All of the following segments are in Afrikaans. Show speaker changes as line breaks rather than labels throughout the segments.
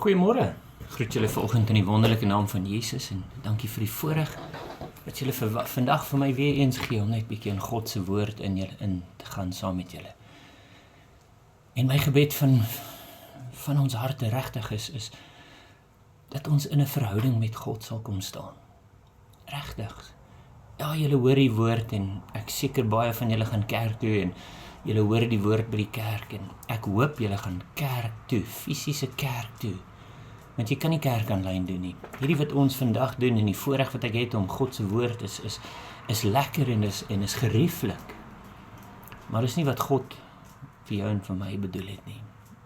Goeiemôre, groet julle vanoggend in die wonderlike naam van Jesus en dankie vir die voorreg dat julle vandag vir my weer eens gee om net bietjie in God se woord in te gaan saam met julle. En my gebed van ons harte regtig is dat ons in 'n verhouding met God sal kom staan. Regtig. Ja, julle hoor die woord en ek seker baie van julle gaan kerk toe en julle hoor die woord by die kerk en ek hoop julle gaan kerk toe, fisiese kerk toe. Want jy kan nie kerk aanlyn doen nie. Hierdie wat ons vandag doen en die voorreg wat ek het om God se woord is lekker en is gerieflik. Maar dis nie wat God vir jou en vir my bedoel het nie.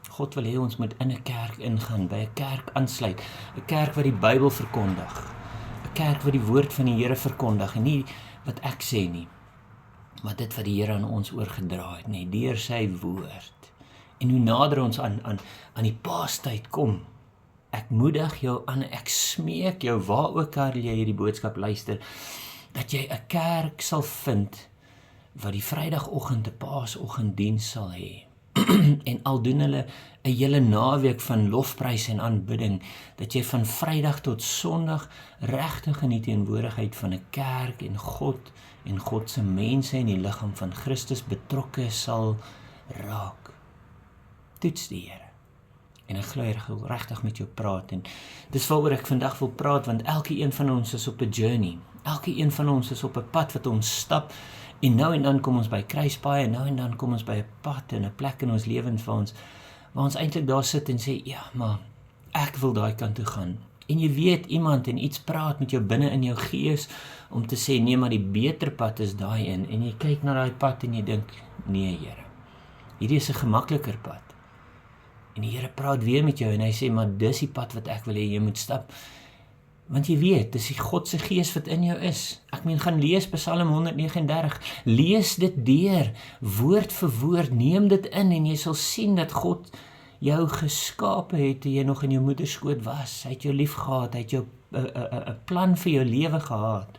God wil hê ons moet in 'n kerk ingaan, by 'n kerk aansluit, 'n kerk wat die Bybel verkondig, 'n kerk wat die woord van die Here verkondig en nie wat ek sê nie, maar dit wat die Here aan ons oorgedra het nie, deur sy woord. En hoe nader ons aan die Paastyd kom, ek moedig jou aan, ek smeek jou, waar ook al jy hierdie boodskap luister, dat jy 'n kerk sal vind, wat die Vrydagoggend 'n Paasoggenddiens sal hê. En al doen hulle 'n hele naweek van lofprys en aanbidding, dat jy van Vrydag tot Sondag regtig in die teenwoordigheid van 'n kerk en God se mense en die liggaam van Christus betrokke sal raak. Toets die Here. En ek glo regtig met jou praat en dis waaroor ek vandag wil praat, want elke een van ons is op 'n journey. Elke een van ons is op 'n pad wat ons stap en nou en dan kom ons by kruispaaie en nou en dan kom ons by 'n pad en 'n plek in ons lewens waar ons eintlik daar sit en sê, ja, maar ek wil daai kant toe gaan. En jy weet iemand en iets praat met jou binne in jou gees om te sê, nee, maar die beter pad is daai en jy kyk na daai pad en jy dink, nee Here, hierdie is 'n gemakliker pad. En die Here praat weer met jou en hy sê, maar dis die pad wat ek wil hê jy moet stap. Want jy weet, dis die God se gees wat in jou is. Ek meen, gaan lees Psalm 139, lees dit deur, woord vir woord, neem dit in en jy sal sien dat God jou geskape het toe jy nog in jou moederskoot was. Hy het jou lief gehad, hy het jou 'n plan vir jou lewe gehad.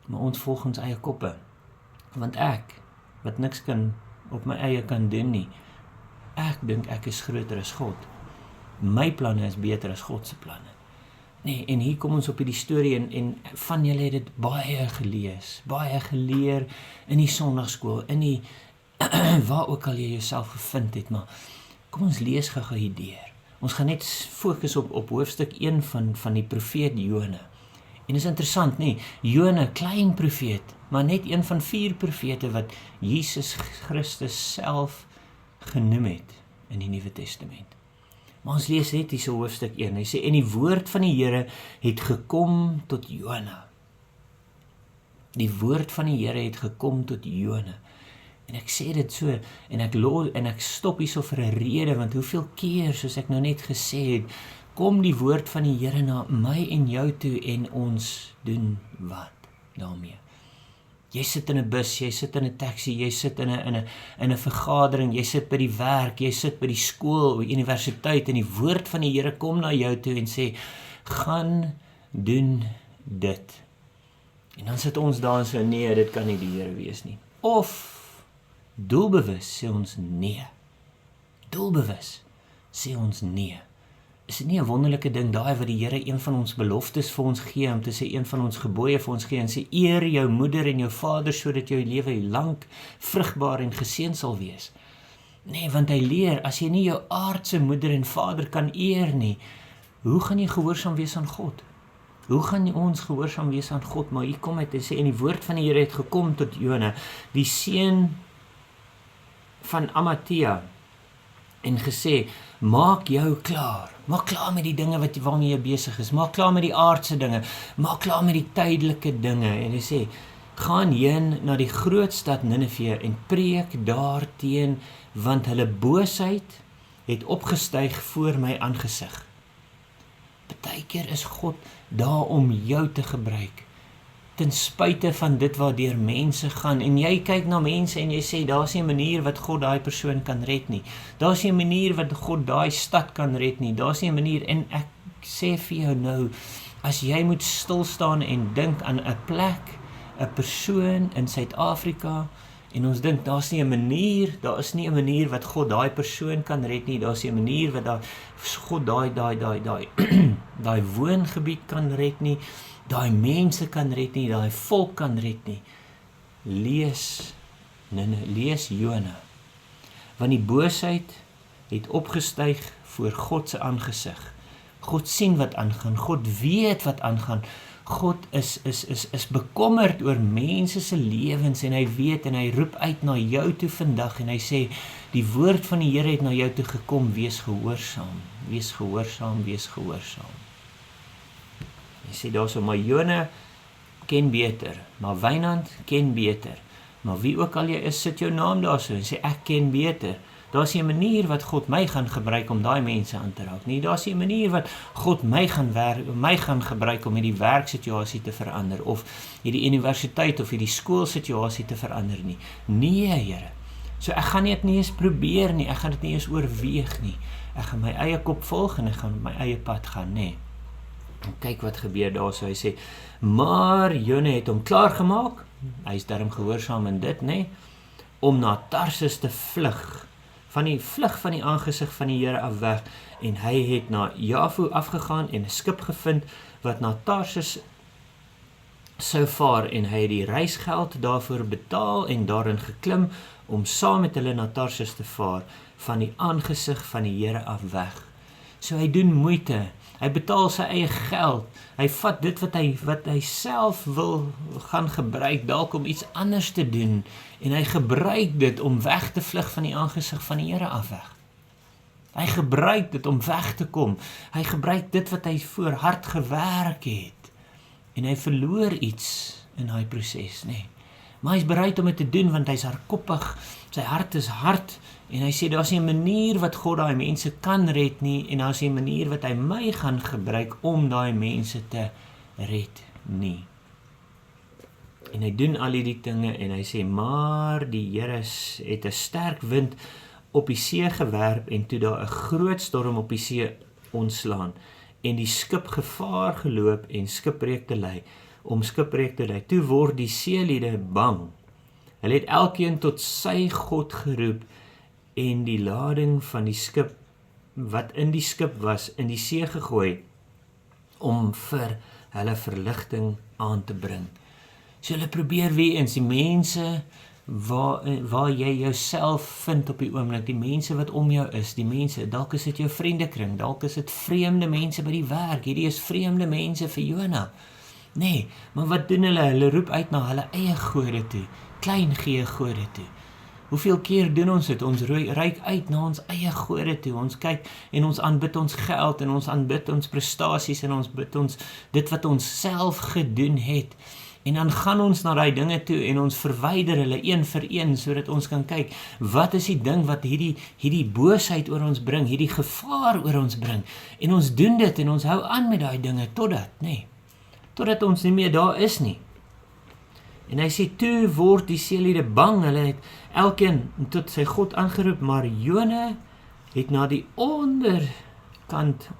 Maar ons volg ons eie koppe. Want ek, wat niks op my eie kan doen nie, ek dink ek is groter as God. My planne is beter as God se planne. Nee, en hier kom ons op hierdie storie en van julle het dit baie gelees, baie geleer in die sonndagskool, in die waar ook al jy jouself gevind het, maar kom ons lees gou hier deur. Ons gaan net fokus op hoofstuk 1 van die profeet Jona. En is interessant, nee, Jona, klein profeet, maar net een van 4 profete wat Jesus Christus self genoem het in die Nuwe Testament. Maar ons lees net hier hoofstuk 1, hy sê, en die woord van die Here het gekom tot Jona. Die woord van die Here het gekom tot Jona. En ek sê dit so, en ek stop hierso vir 'n rede, want hoeveel keer, soos ek nou net gesê het, kom die woord van die Here na my en jou toe en ons doen wat daarmee? Jy sit in 'n bus, jy sit in 'n taxi, jy sit in 'n vergadering, jy sit by die werk, jy sit by die skool, by die universiteit en die woord van die Here kom na jou toe en sê, gaan doen dit. En dan sit ons daar en sê, nee, dit kan nie die Here wees nie. Of doelbewus sê ons nee. Doelbewus sê ons nee. Is dit nie 'n wonderlike ding daai wat die Here een van ons beloftes vir ons gee, om te sê een van ons gebooie vir ons gee en sê eer jou moeder en jou vader sodat jou lewe lank vrugbaar en geseën sal wees. Nee, want hy leer, as jy nie jou aardse moeder en vader kan eer nie, hoe gaan jy gehoorsaam wees aan God? Hoe gaan ons gehoorsaam wees aan God? Maar hier kom het en sê, en die woord van die Here het gekom tot Jona, die seun van Amittai, en gesê, maak jou klaar. Maak klaar met die dinge waarmee jy besig is. Maak klaar met die aardse dinge. Maak klaar met die tydelike dinge. En hy sê, gaan heen na die groot stad Ninive en preek daarteen, want hulle boosheid het opgestyg voor my aangesig. Partykeer is God daar om jou te gebruik, ten spyte van dit waardeur mense gaan, en jy kyk na mense en jy sê, daar is nie 'n manier wat God daai persoon kan red nie, daar is nie 'n manier wat God daai stad kan red nie, daar is nie 'n manier, en ek sê vir jou nou, as jy moet stil staan en dink aan 'n plek, 'n persoon in Suid-Afrika, En ons dink, daar is nie 'n manier wat God daai persoon kan red nie, daar is nie 'n manier wat God daai woongebied kan red nie, daai mense kan red nie, daai volk kan red nie. Lees Jona. Want die boosheid het opgestyg voor God se aangesig. God sien wat aangaan, God weet wat aangaan. God is bekommerd oor mense se lewens en hy weet en hy roep uit na jou toe vandag en hy sê, die woord van die Here het na jou toe gekom, wees gehoorsaam, wees gehoorsaam, wees gehoorsaam. Hy sê daarso, maar Jona ken beter, maar Wynand ken beter, maar wie ook al jy is, sit jou naam daarso en sê ek ken beter. Daar is nie 'n manier wat God my gaan gebruik om daai mense aan te raak nie. Daar is nie 'n manier wat God my gaan gebruik om hierdie werksituasie te verander of hierdie universiteit of hierdie skoolsituasie te verander nie. Nee, Here. So ek gaan dit nie eens probeer nie, ek gaan dit nie eens oorweeg nie. Ek gaan my eie kop volg en ek gaan op my eie pad gaan, nee. En kyk wat gebeur daar, so hy sê, maar Jona het hom klaargemaak, hy is daarom gehoorsaam in dit, nee, om na Tarsis te vlug, van die aangesig van die Here af weg, en hy het na Jafo afgegaan en 'n skip gevind, wat na Tarsis sou vaar, en hy het die reisgeld daarvoor betaal, en daarin geklim, om saam met hulle na Tarsis te vaar, van die aangesig van die Here af weg. So hy doen moeite, hy betaal sy eie geld, hy vat dit wat hy self wil gaan gebruik, dalk om iets anders te doen, en hy gebruik dit om weg te vlug van die aangesig van die Here af weg. Hy gebruik dit om weg te kom, hy gebruik dit wat hy voor hard gewerk het, en hy verloor iets in hy proses, nee. Maar hy is bereid om dit te doen, want hy is hardkoppig, sy hart is hard, en hy sê, daar is nie 'n manier wat God daai mense kan red nie, en daar is nie 'n manier wat hy my gaan gebruik om daai mense te red nie. En hy doen al hierdie dinge, en hy sê, maar die Here het 'n sterk wind op die see gewerp, en toe daar 'n groot storm op die see ontslaan, en die skip gevaar geloop, en skipbreek te ly, toe word die seeliede bang. Hulle het elkeen tot sy God geroep, en die lading van die skip, wat in die skip was, in die see gegooi, om vir hulle verligting aan te bring. So hulle probeer weer eens, die mense waar jy jouself vind op die oomblik, die mense wat om jou is, die mense, dalk is dit jou vriendekring, dalk is dit vreemde mense by die werk, hierdie is vreemde mense vir Jona. Nee, maar wat doen hulle? Hulle roep uit na hulle eie gode toe, klein gee gode toe. Hoeveel keer doen ons dit? Ons reik uit na ons eie gode toe, ons kyk en ons aanbid ons geld, en ons aanbid ons prestasies, en ons bid ons dit wat ons self gedoen het, en dan gaan ons na daai dinge toe, en ons verwyder hulle een vir een, sodat ons kan kyk, wat is die ding wat hierdie boosheid oor ons bring, hierdie gevaar oor ons bring, en ons doen dit, en ons hou aan met daai dinge, totdat ons nie meer daar is nie. En hy sê, toe word die seeliede bang, hulle het elkeen tot sy God aangeroep, maar Jona het na die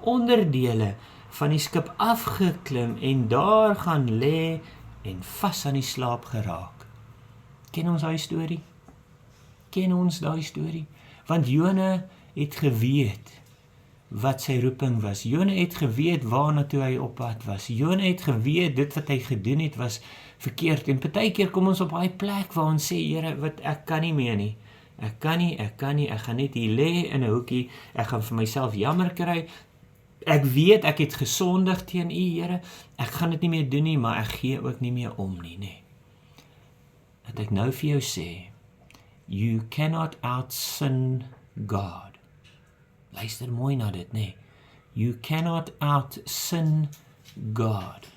onderdele van die skip afgeklim, en daar gaan lê, en vas aan die slaap geraak. Ken ons daai storie? Ken ons daai storie? Want Jona het geweet wat sy roeping was. Jona het geweet waarna toe hy op pad was. Jona het geweet dit wat hy gedoen het was verkeerd. En partykeer kom ons op daai plek waar ons sê, Here, wat ek kan nie meer nie. Ek kan nie, ek gaan net hier lê in 'n hoekie, ek gaan vir myself jammer kry. Ek weet ek het gesondig teen U, Here. Ek gaan dit nie meer doen nie, maar ek gee ook nie meer om nie, nee. Dat ek nou vir jou sê, you cannot out-sin God. Luister mooi na dit, nee. You cannot out-sin God.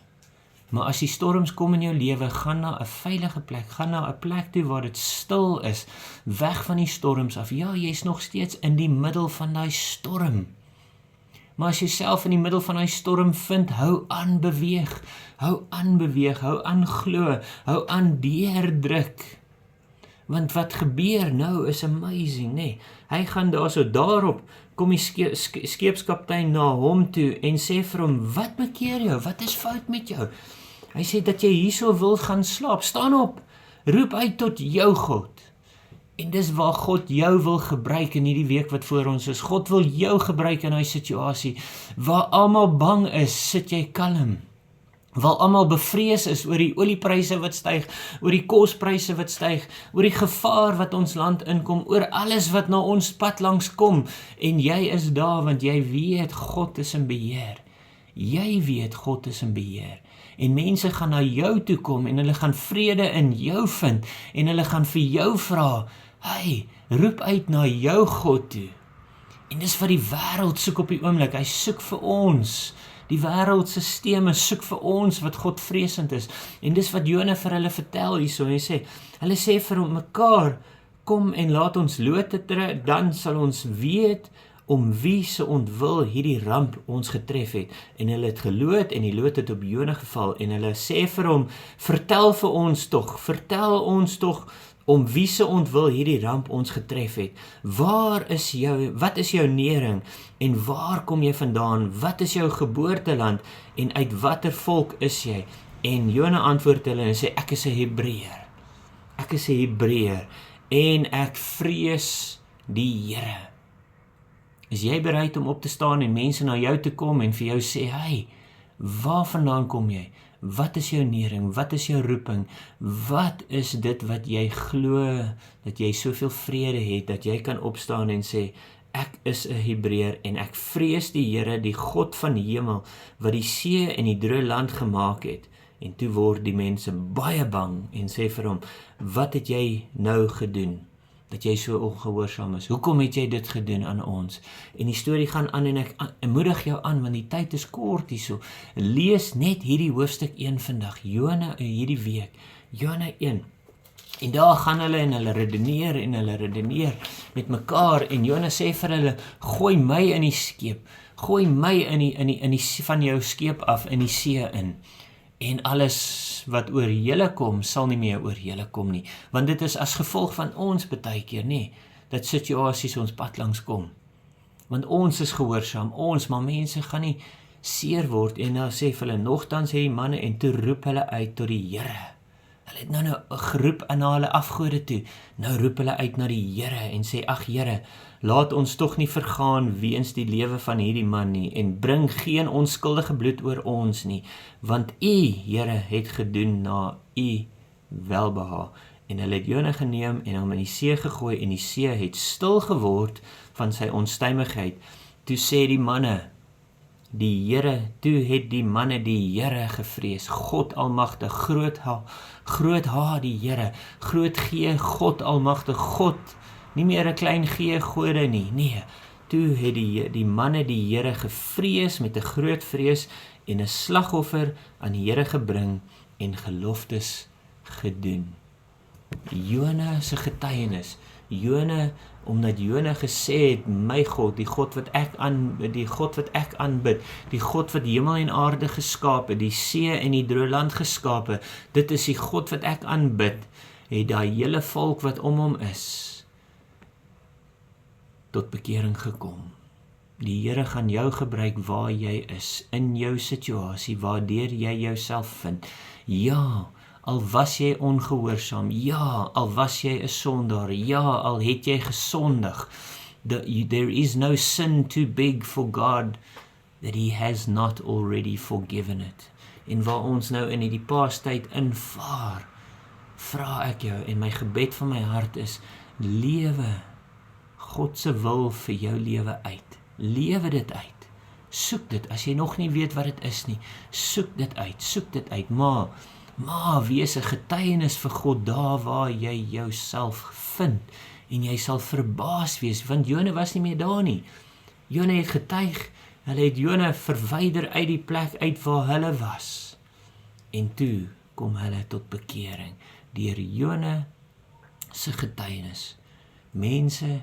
Maar as die storms kom in jou lewe, gaan na 'n veilige plek, gaan na 'n plek toe waar dit stil is, weg van die storms af. Ja, jy's nog steeds in die middel van daai storm. Maar as jy self in die middel van daai storm vind, hou aan beweeg, hou aan glo, hou aan deurdruk. Want wat gebeur nou is amazing, nee. Hy gaan daarop, kom die skeepskaptein na hom toe en sê vir hom, wat bekeer jou, wat is fout met jou? Hy sê dat jy hierso wil gaan slaap, staan op, roep uit tot jou God. En dis waar God jou wil gebruik in hierdie week wat voor ons is. God wil jou gebruik in hy situasie. Waar almal bang is, sit jy kalm. Waar almal bevrees is oor die oliepryse wat styg, oor die kospryse wat styg, oor die gevaar wat ons land inkom, oor alles wat na ons pad langs kom, en jy is daar want jy weet God is in beheer. Jy weet God is in beheer. En mense gaan na jou toe kom en hulle gaan vrede in jou vind en hulle gaan vir jou vra, hey, roep uit na jou God toe. En dis wat die wêreld soek op die oomblik, hy soek vir ons. Die wêreldstelsels soek vir ons wat God vreesend is. En dis wat Jona vir hulle vertel hierso. Hulle sê vir mekaar, kom en laat ons lote trek, dan sal ons weet om wie se ontwil hierdie ramp ons getref het. En hulle het geloot en die loot het op Jona geval. En hulle sê vir hom, vertel ons tog, om wie se ontwil hierdie ramp ons getref het. Wat is jou nering en waar kom jy vandaan? Wat is jou geboorteland en uit watter volk is jy? En Jona antwoord hulle en sê, ek is 'n Hebreër. Ek is 'n Hebreër en ek vrees die Here. Is jy bereid om op te staan en mense na jou te kom en vir jou sê, hey, waar vandaan kom jy? Wat is jou nering? Wat is jou roeping? Wat is dit wat jy glo, dat jy soveel vrede het, dat jy kan opstaan en sê, ek is 'n Hebreër en ek vrees die Here, die God van die hemel, wat die see en die droë land gemaak het. En toe word die mense baie bang en sê vir hom, wat het jy nou gedoen? Dat jy so ongehoorsaam is. Hoekom het jy dit gedoen aan ons? En die storie gaan aan en ek moedig jou aan, want die tyd is kort hierso. Lees net hierdie hoofstuk 1 vandag, hierdie week, Jona 1. En daar gaan hulle en hulle redeneer met mekaar en Jona sê vir hulle, gooi my in die skeep, gooi my in die van jou skeep af in die see in. En alles wat oor julle kom, sal nie meer oor julle kom nie. Want dit is as gevolg van ons baie keer, nie, dat situasies ons pad langs kom. Want ons is gehoorsaam, maar mense gaan nie seer word. En nou sê vir hulle, nogtans sê die manne, en toe roep hulle uit tot die Here. Hulle het nou geroep na hulle afgode toe. Nou roep hulle uit na die Here en sê, ag Here, laat ons tog nie vergaan weens die lewe van hierdie man nie, en bring geen onskuldige bloed oor ons nie, want U, Here, het gedoen na U welbehaag. En hulle het Jona geneem en hom in die see gegooi, en die see het stil geword van sy onstuimigheid. Toe sê die manne, toe het die manne die Here gevrees, God Almagtig, groot H die Here, groot G, God Almagtig, God, nie meer 'n klein G gode nie, nee, toe het die manne die Here gevrees met 'n groot vrees en 'n slagoffer aan die Here gebring en geloftes gedoen. Jona se getuienis, omdat Jona gesê het, my God, die God wat ek aanbid, die God wat hemel en aarde geskaap het, die see en die droë land geskaap het, dit is die God wat ek aanbid, het daai hele volk wat om hom is, tot bekering gekom. Die Here gaan jou gebruik waar jy is, in jou situasie, waardeur jy jouself vind. Ja, al was jy ongehoorsaam, ja, al was jy 'n sondaar, ja, al het jy gesondig. There is no sin too big for God that He has not already forgiven it. En waar ons nou in die paastyd invaar, vra ek jou, en my gebed van my hart is, lewe God se wil vir jou lewe uit. Lewe dit uit. Soek dit, as jy nog nie weet wat dit is nie, soek dit uit, maar wees 'n getuienis vir God daar waar jy jouself vind, en jy sal verbaas wees, want Jona was nie meer daar nie. Jona het getuig, hulle het Jona verwyder uit die plek uit waar hulle was, en toe kom hulle tot bekering, deur Jona se getuienis. Mense,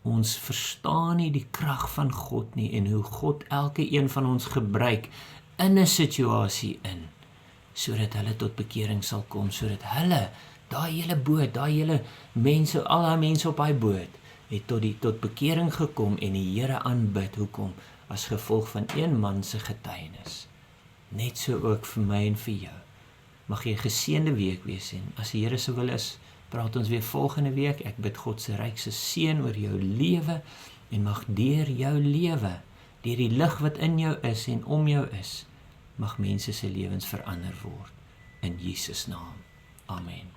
ons verstaan nie die krag van God nie, en hoe God elke een van ons gebruik in 'n situasie in, sodat hulle tot bekering sal kom, sodat hulle, daai hele boot, daai hele mense, al daai mense op daai boot, het tot bekering gekom en die Here aanbid. Hoekom? As gevolg van een man se getuienis. Net so ook vir my en vir jou. Mag jy 'n geseënde week wees, en as die Here se wil is, praat ons weer volgende week. Ek bid God se rykse seën oor jou lewe en mag deur jou lewe, deur die lig wat in jou is en om jou is, mag mense se lewens verander word. In Jesus naam. Amen.